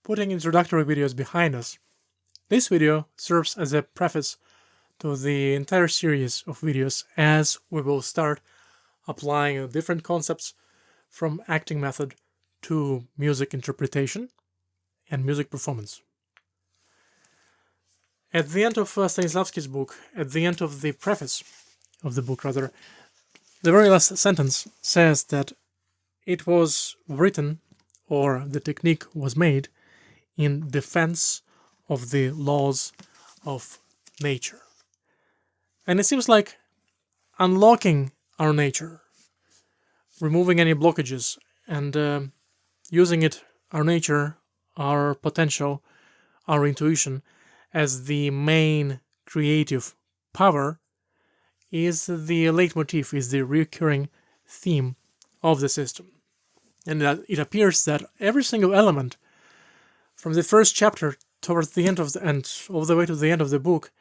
putting introductory videos behind us, this video serves as a preface to the entire series of videos as we will start applying different concepts from acting method to music interpretation and music performance. At the end of Stanislavski's book, at the end of the preface of the book rather, the very last sentence says that it was written, or the technique was made, in defense of the laws of nature. And it seems like unlocking our nature, removing any blockages, and using it, our nature, our potential, our intuition, as the main creative power is the leitmotif, is the recurring theme of the system. And that it appears that every single element, from the first chapter towards the end of and all the way to the end of the book,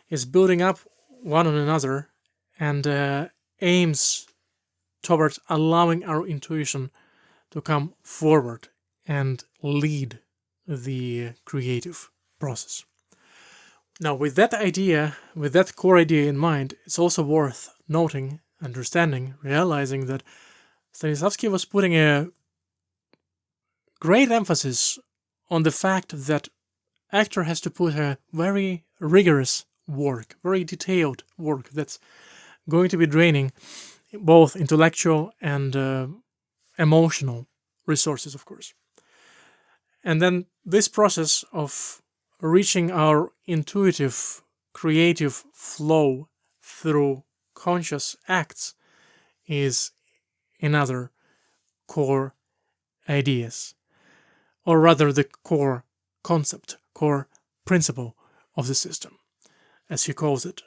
is building up one on another and aims towards allowing our intuition to come forward and lead the creative process. Now, with that idea, with that core idea in mind, it's also worth noting, understanding, realizing that Stanislavski was putting a great emphasis on the fact that actor has to put a very rigorous work, very detailed work that's going to be draining both intellectual and emotional resources, of course. And then this process of reaching our intuitive, creative flow through conscious acts is another core ideas, or rather the core concept, core principle of the system, as he calls it,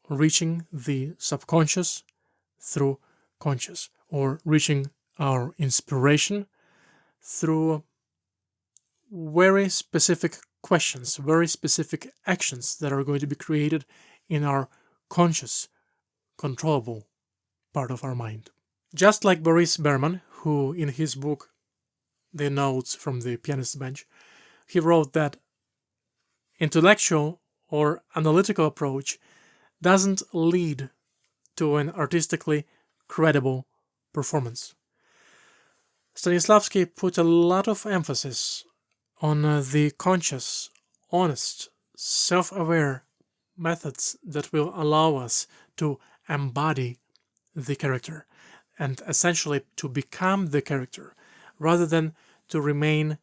reaching the subconscious through conscious, or reaching our inspiration through very specific questions, very specific actions that are going to be created in our conscious, controllable part of our mind. Just like Boris Berman, who in his book, The Notes from the Pianist's Bench, he wrote that intellectual or analytical approach doesn't lead to an artistically credible performance. Stanislavski put a lot of emphasis on the conscious, honest, self-aware methods that will allow us to embody the character and essentially to become the character, rather than to remain,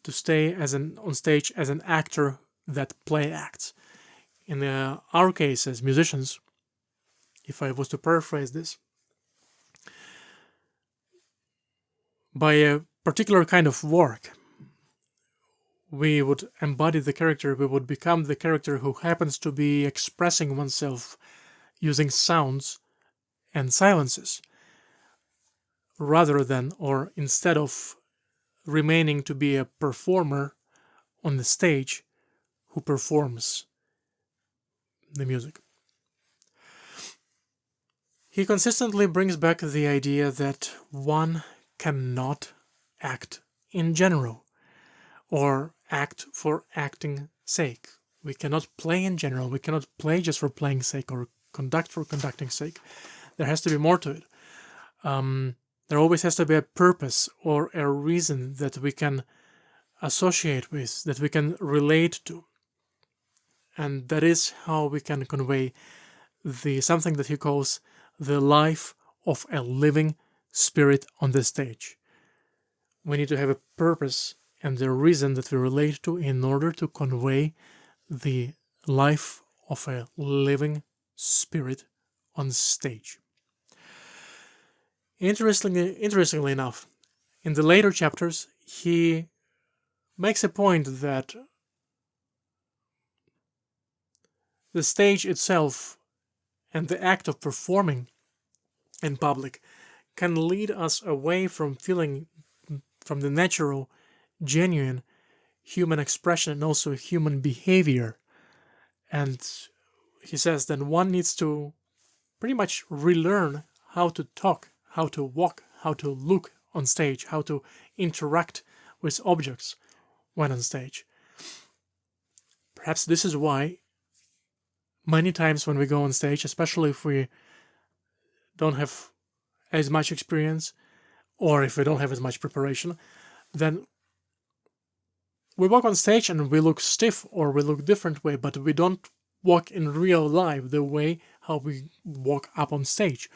to stay on stage as an actor that play acts. In our case as musicians, if I was to paraphrase this, by a particular kind of work, we would embody the character, we would become the character who happens to be expressing oneself using sounds and silences, rather than, or instead of remaining to be a performer on the stage who performs the music. He consistently brings back the idea that one cannot act in general, or act for acting sake. We cannot play in general, we cannot play just for playing sake, or conduct for conducting sake. There has to be more to it. There always has to be a purpose or a reason that we can associate with, that we can relate to. And that is how we can convey something that he calls the life of a living spirit on the stage. We need to have a purpose and the reason that we relate to in order to convey the life of a living spirit on stage. Interestingly enough, in the later chapters, he makes a point that the stage itself and the act of performing in public can lead us away from feeling, from the natural, genuine human expression and also human behavior. And he says that one needs to pretty much relearn how to talk, how to walk, how to look on stage, how to interact with objects when on stage. Perhaps this is why many times when we go on stage, especially if we don't have as much experience or if we don't have as much preparation, then we walk on stage and we look stiff or we look different way, but we don't walk in real life the way how we walk up on stage.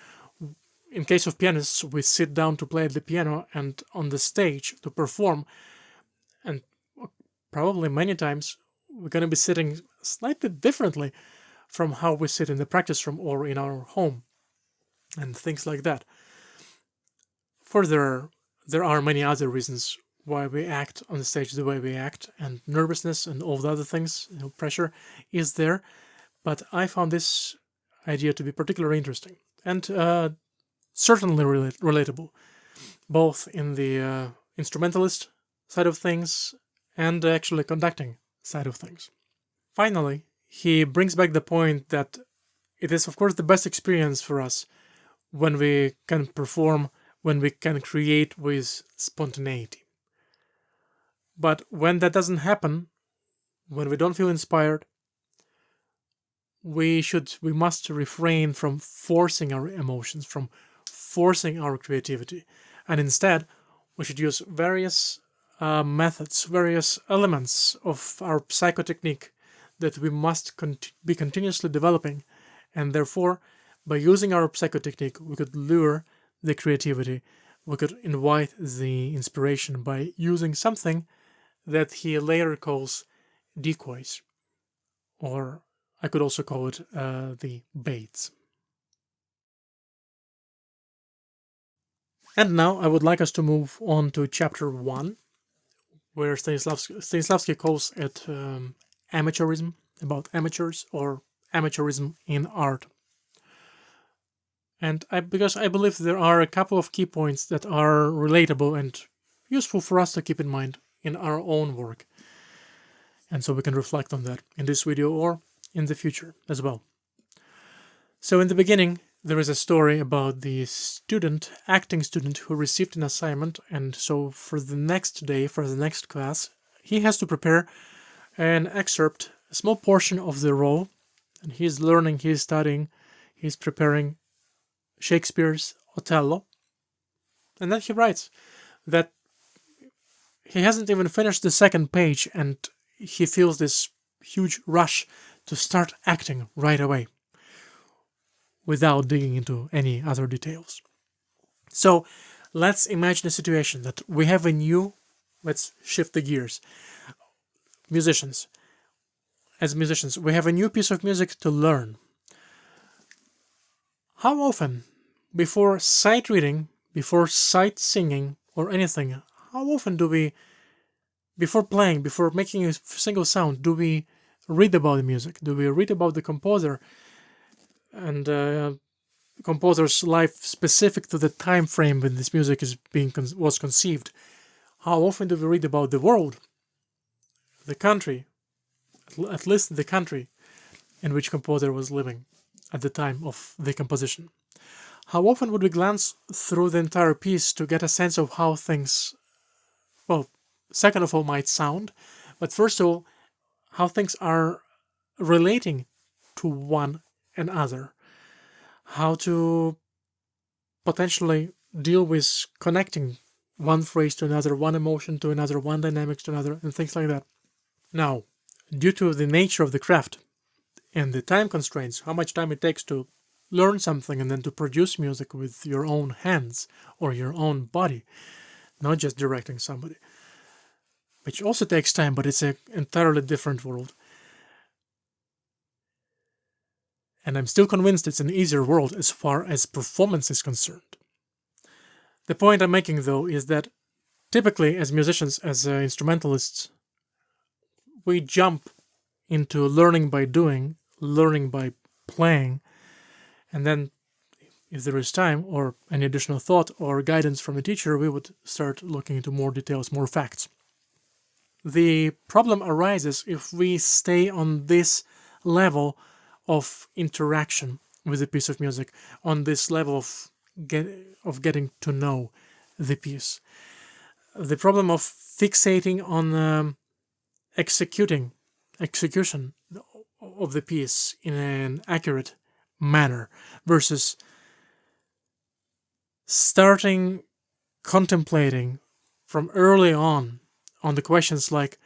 In case of pianists, we sit down to play the piano and on the stage to perform, and probably many times we're going to be sitting slightly differently from how we sit in the practice room or in our home and things like that. Further, there are many other reasons why we act on the stage the way we act, and nervousness and all the other things, pressure is there. But I found this idea to be particularly interesting and certainly relatable, both in the instrumentalist side of things and actually conducting side of things. Finally, he brings back the point that it is, of course, the best experience for us when we can perform, when we can create with spontaneity. But when that doesn't happen, when we don't feel inspired, we must refrain from forcing our emotions, from forcing our creativity, and instead we should use various methods, various elements of our psychotechnique that we must be continuously developing, and therefore by using our psychotechnique we could lure the creativity, we could invite the inspiration by using something that he later calls decoys, or I could also call it the baits. And now I would like us to move on to chapter 1, where Stanislavski calls it amateurism, about amateurs or amateurism in art. And because I believe there are a couple of key points that are relatable and useful for us to keep in mind in our own work. And so we can reflect on that in this video or in the future as well. So in the beginning, there is a story about the acting student who received an assignment, and so for the next day, for the next class, he has to prepare an excerpt, a small portion of the role, and he's learning, he's studying, he's preparing Shakespeare's Othello, and then he writes that he hasn't even finished the second page and he feels this huge rush to start acting right away without digging into any other details. So let's imagine a situation that we have let's shift the gears. As musicians, we have a new piece of music to learn. How often, before sight reading, before sight singing or anything, how often do we, before playing, before making a single sound, do we read about the music? Do we read about the composer and composer's life specific to the time frame when this music was conceived? How often do we read about the world, the country, at least the country in which composer was living at the time of the composition? How often would we glance through the entire piece to get a sense of how things, well, second of all, might sound, but first of all, how things are relating to one another, how to potentially deal with connecting one phrase to another, one emotion to another, one dynamics to another, and things like that. Now, due to the nature of the craft and the time constraints, how much time it takes to learn something and then to produce music with your own hands or your own body, not just directing somebody, which also takes time, but it's an entirely different world. And I'm still convinced it's an easier world as far as performance is concerned. The point I'm making, though, is that typically as musicians, as instrumentalists, we jump into learning by doing, learning by playing, and then if there is time or any additional thought or guidance from the teacher, we would start looking into more details, more facts. The problem arises if we stay on this level of interaction with a piece of music, on this level of getting to know the piece. The problem of fixating on execution of the piece in an accurate manner versus starting contemplating from early on the questions like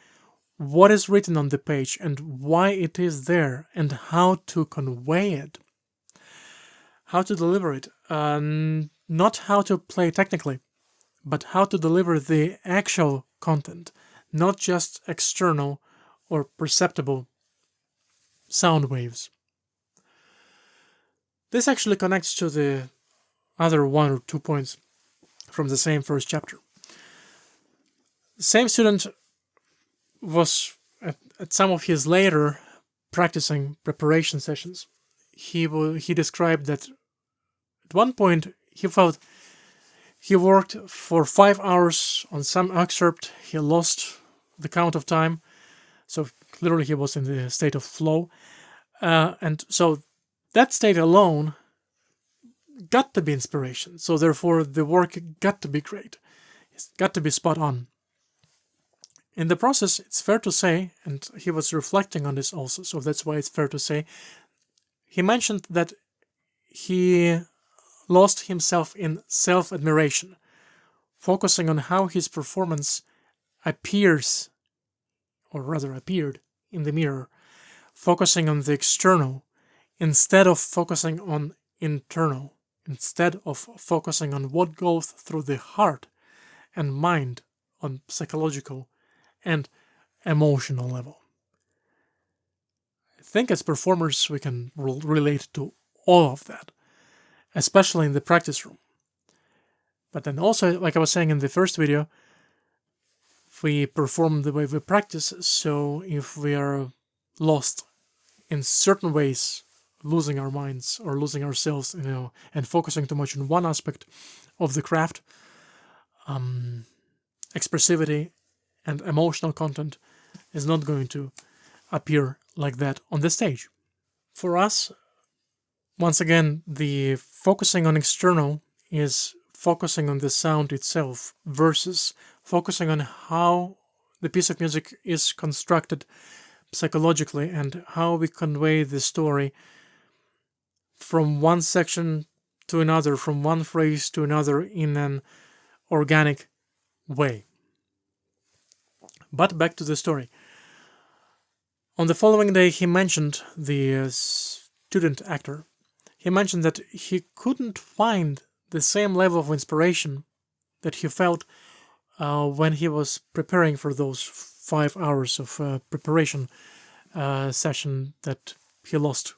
what is written on the page and why it is there and how to convey it, how to deliver it, not how to play technically, but how to deliver the actual content, not just external or perceptible sound waves. This actually connects to the other 1 or 2 points from the same first chapter. The same student was at some of his later practicing preparation sessions. He described that at one point he felt he worked for 5 hours on some excerpt. He lost the count of time, so literally he was in the state of flow, and so that state alone got to be inspiration. So therefore the work got to be great. It's got to be spot on. In the process, it's fair to say, and he was reflecting on this also, so that's why it's fair to say, he mentioned that he lost himself in self-admiration, focusing on how his performance appears, or rather appeared, in the mirror, focusing on the external instead of focusing on internal, instead of focusing on what goes through the heart and mind on psychological and emotional level. I think as performers we can relate to all of that, especially in the practice room. But then also, like I was saying in the first video, we perform the way we practice, so if we are lost in certain ways, losing our minds or losing ourselves, and focusing too much on one aspect of the craft, expressivity and emotional content is not going to appear like that on the stage. For us, once again, the focusing on external is focusing on the sound itself versus focusing on how the piece of music is constructed psychologically and how we convey the story from one section to another, from one phrase to another in an organic way. But back to the story. On the following day, he mentioned, the student actor, he mentioned that he couldn't find the same level of inspiration that he felt when he was preparing for those 5 hours of preparation session that he lost,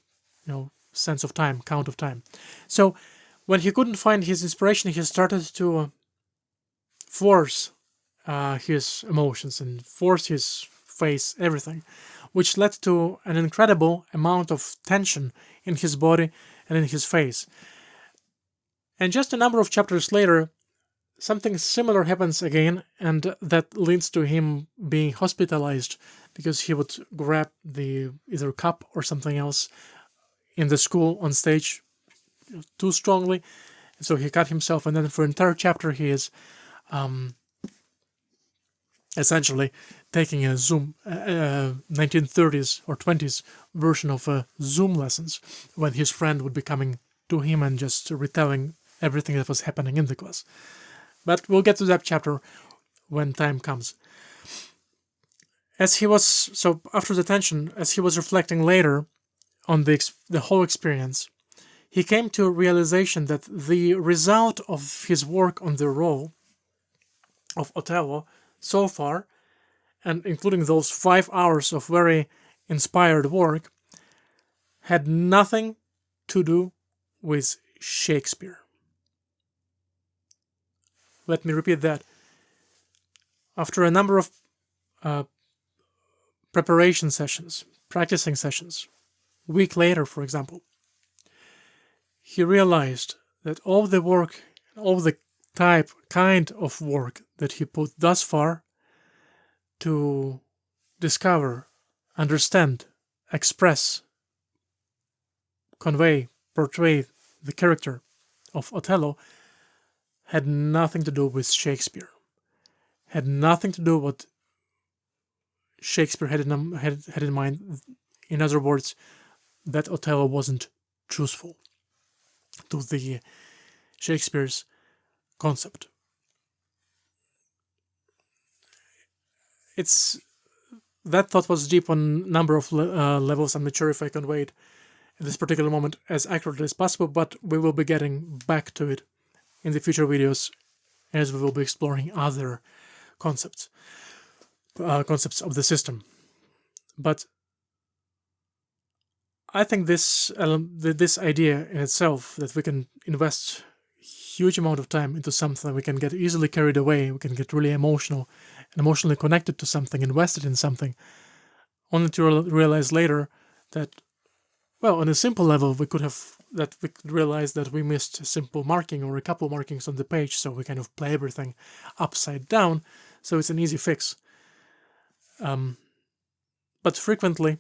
sense of time, count of time. So when he couldn't find his inspiration, he started to force his emotions and force his face, everything, which led to an incredible amount of tension in his body and in his face. And just a number of chapters later, something similar happens again, and that leads to him being hospitalized because he would grab the either cup or something else in the school on stage too strongly. So he cut himself, and then for an entire chapter he is essentially taking a Zoom 1930s or 20s version of Zoom lessons when his friend would be coming to him and just retelling everything that was happening in the class. But we'll get to that chapter when time comes. After the tension, as he was reflecting later on the whole experience, he came to a realization that the result of his work on the role of Othello so far, and including those 5 hours of very inspired work, had nothing to do with Shakespeare. Let me repeat that. After a number of preparation sessions, practicing sessions, a week later, for example, he realized that all the work, all the kind of work that he put thus far to discover, understand, express, convey, portray the character of Othello had nothing to do with Shakespeare, had nothing to do with Shakespeare had in mind. In other words, that Othello wasn't truthful to the Shakespeare's concept. That thought was deep on a number of levels. I'm not sure if I convey it at this particular moment as accurately as possible, but we will be getting back to it in the future videos as we will be exploring other concepts of the system. But I think this idea in itself, that we can invest huge amount of time into something, we can get easily carried away, we can get really emotional and emotionally connected to something, invested in something, only to realize later that, well, on a simple level, we could realize that we missed a simple marking or a couple markings on the page, so we kind of play everything upside down, so it's an easy fix. But frequently,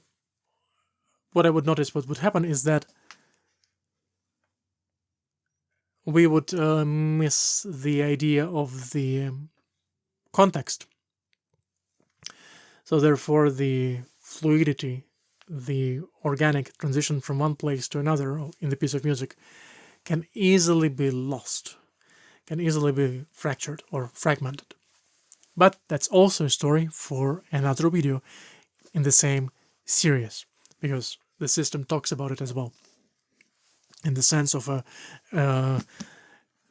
what I would notice, what would happen is that we would miss the idea of the context. So therefore, the fluidity, the organic transition from one place to another in the piece of music can easily be lost, can easily be fractured or fragmented. But that's also a story for another video in the same series, because the system talks about it as well, in the sense of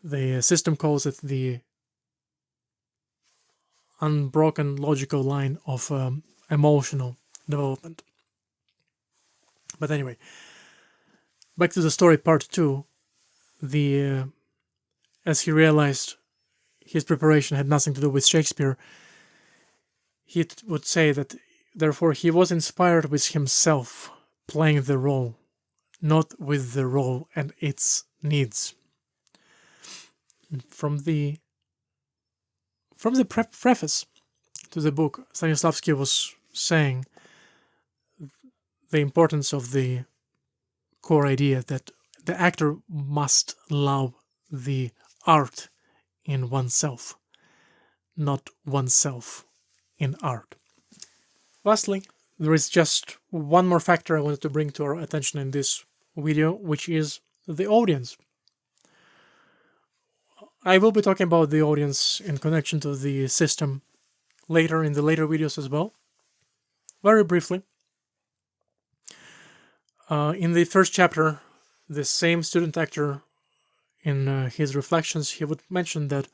the system calls it the unbroken logical line of emotional development. But anyway, back to the story part 2. As he realized his preparation had nothing to do with Shakespeare, he would say that therefore he was inspired with himself playing the role, not with the role and its needs. From the preface to the book, Stanislavski was saying the importance of the core idea that the actor must love the art in oneself, not oneself in art. Lastly, there is just one more factor I wanted to bring to our attention in this video, which is the audience. I will be talking about the audience in connection to the system later in the later videos as well. Very briefly, in the first chapter, the same student actor, in his reflections, he would mention that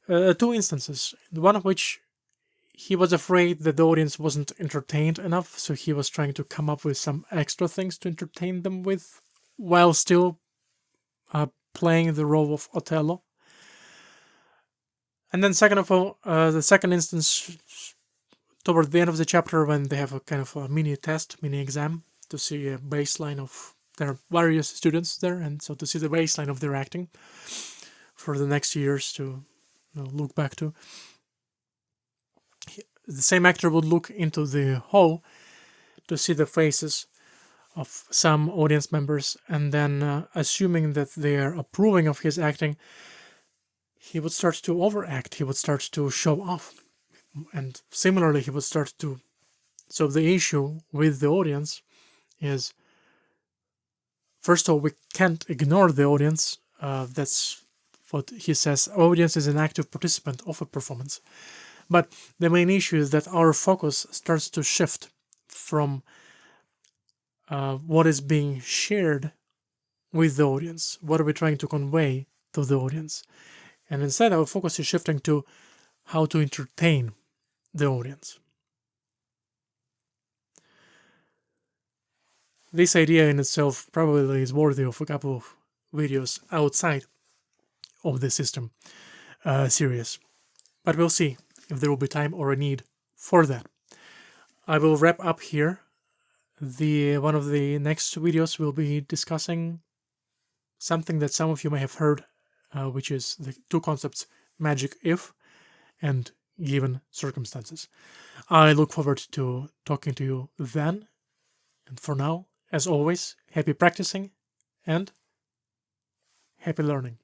2 instances, one of which he was afraid that the audience wasn't entertained enough, so he was trying to come up with some extra things to entertain them with, while still playing the role of Othello. And then second of all, the second instance, toward the end of the chapter, when they have a kind of a mini test, mini exam, to see a baseline of their various students there, and so to see the baseline of their acting for the next years to look back to. The same actor would look into the hall to see the faces of some audience members, and then assuming that they are approving of his acting, he would start to overact, he would start to show off, and similarly he would start to... So the issue with the audience is, first of all, we can't ignore the audience. That's what he says. Audience is an active participant of a performance. But the main issue is that our focus starts to shift from what is being shared with the audience. What are we trying to convey to the audience? And instead, our focus is shifting to how to entertain the audience. This idea in itself probably is worthy of a couple of videos outside of the system series. But we'll see if there will be time or a need for that. I will wrap up here. One of the next videos will be discussing something that some of you may have heard, which is the 2 concepts, magic if and given circumstances. I look forward to talking to you then. And for now, as always, happy practicing and happy learning.